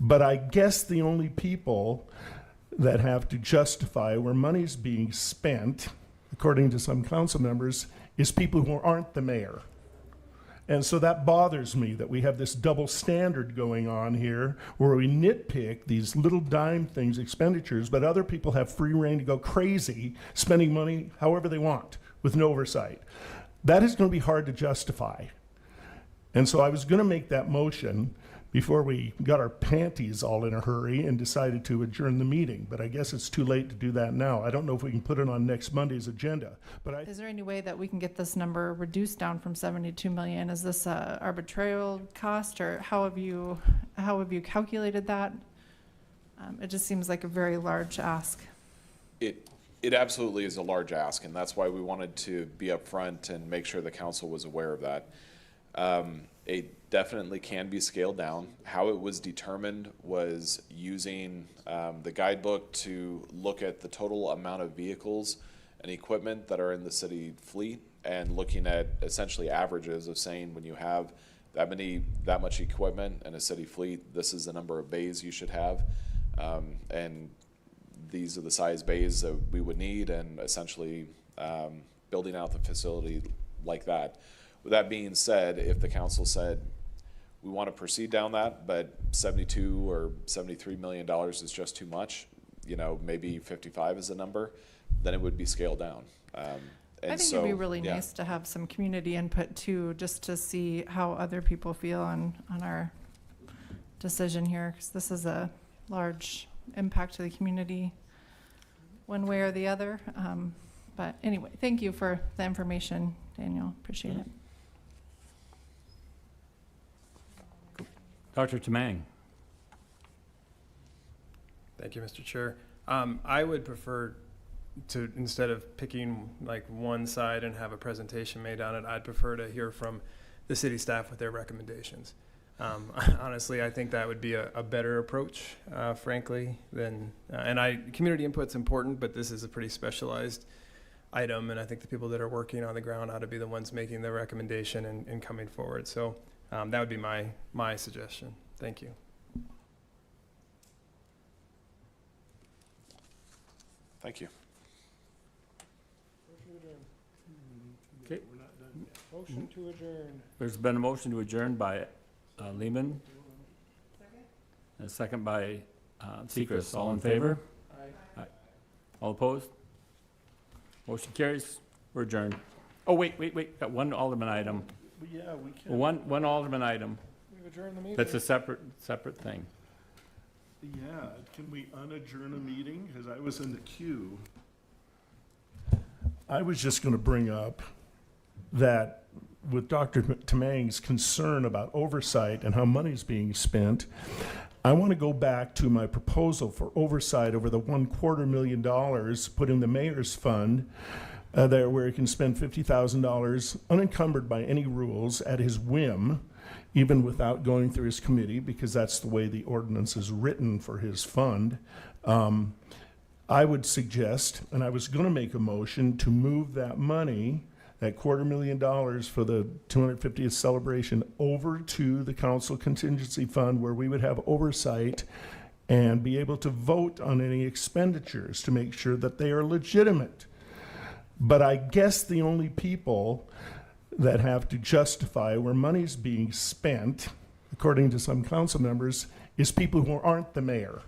But I guess the only people that have to justify where money's being spent, according to some council members, is people who aren't the mayor. And so that bothers me that we have this double standard going on here where we nitpick these little dime things, expenditures, but other people have free reign to go crazy spending money however they want with no oversight. That is going to be hard to justify. And so I was going to make that motion before we got our panties all in a hurry and decided to adjourn the meeting. But I guess it's too late to do that now. I don't know if we can put it on next Monday's agenda. But Is there any way that we can get this number reduced down from 72 million? Is this a arbitrary cost, or how have you calculated that? It just seems like a very large ask. It absolutely is a large ask, and that's why we wanted to be upfront and make sure the council was aware of that. It definitely can be scaled down. How it was determined was using the guidebook to look at the total amount of vehicles and equipment that are in the city fleet, and looking at essentially averages of saying when you have that much equipment in a city fleet, this is the number of bays you should have, and these are the size bays that we would need, and essentially building out the facility like that. With that being said, if the council said we want to proceed down that, but 72 or $73 million is just too much, you know, maybe 55 is a number, then it would be scaled down. I think it'd be really nice to have some community input too, just to see how other people feel on our decision here, because this is a large impact to the community one way or the other. But anyway, thank you for the information, Daniel. Appreciate it. Dr. Tamang. Thank you, Mr. Chair. I would prefer to, instead of picking like one side and have a presentation made on it, I'd prefer to hear from the city staff with their recommendations. Honestly, I think that would be a better approach, frankly, than, community input's important, but this is a pretty specialized item, and I think the people that are working on the ground ought to be the ones making the recommendation and coming forward. So that would be my suggestion. Thank you. Thank you. Okay. We're not done yet. Motion to adjourn. There's been a motion to adjourn by Lehman. Second. And a second by Seacrest. All in favor? Aye. All opposed? Motion carries. We're adjourned. Oh, wait. Got one alderman item. yeah, we can. One alderman item. We've adjourned the meeting. That's a separate thing. Yeah, can we unadjourn a meeting? Because I was in the queue. I was just going to bring up that with Dr. Tamang's concern about oversight and how money's being spent, I want to go back to my proposal for oversight over the $250,000 put in the mayor's fund there, where he can spend $50,000 unencumbered by any rules at his whim, even without going through his committee, because that's the way the ordinance is written for his fund. I would suggest, and I was going to make a motion to move that money, that $250,000 for the 250th celebration, over to the council contingency fund, where we would have oversight and be able to vote on any expenditures to make sure that they are legitimate. But I guess the only people that have to justify where money's being spent, according to some council members, is people who aren't the mayor.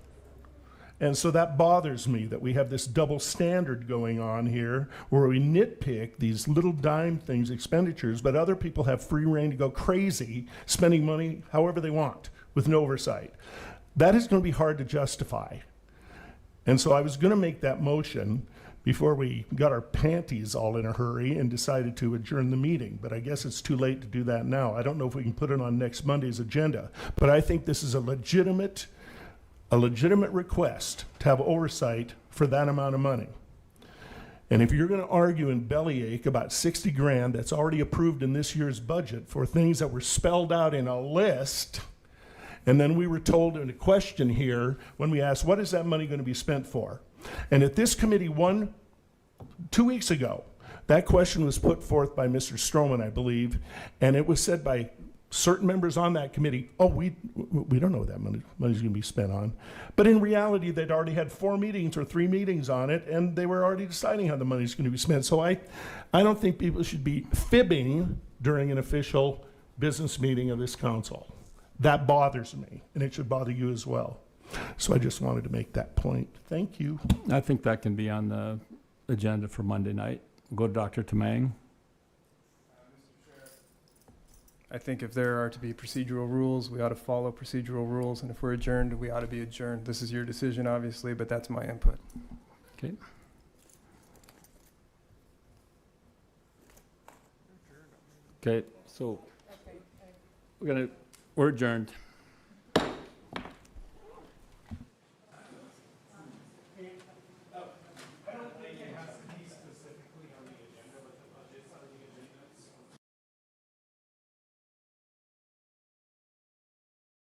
And so that bothers me that we have this double standard going on here where we nitpick these little dime things, expenditures, but other people have free reign to go crazy spending money however they want with no oversight. That is going to be hard to justify. And so I was going to make that motion before we got our panties all in a hurry and decided to adjourn the meeting. But I guess it's too late to do that now. I don't know if we can put it on next Monday's agenda. But I think this is a legitimate request to have oversight for that amount of money. And if you're going to argue and bellyache about 60 grand that's already approved in this year's budget for things that were spelled out in a list, and then we were told in a question here when we asked, what is that money going to be spent for? And at this committee 2 weeks ago, that question was put forth by Mr. Strommen, I believe, and it was said by certain members on that committee, oh, we don't know what that money's going to be spent on. But in reality, they'd already had 4 meetings or 3 meetings on it, and they were already deciding how the money's going to be spent. So I don't think people should be fibbing during an official business meeting of this council. That bothers me, and it should bother you as well. So I just wanted to make that point. Thank you. I think that can be on the agenda for Monday night. Go to Dr. Tamang. I think if there are to be procedural rules, we ought to follow procedural rules, and if we're adjourned, we ought to be adjourned. This is your decision, obviously, but that's my input. Okay. Okay, so we're adjourned.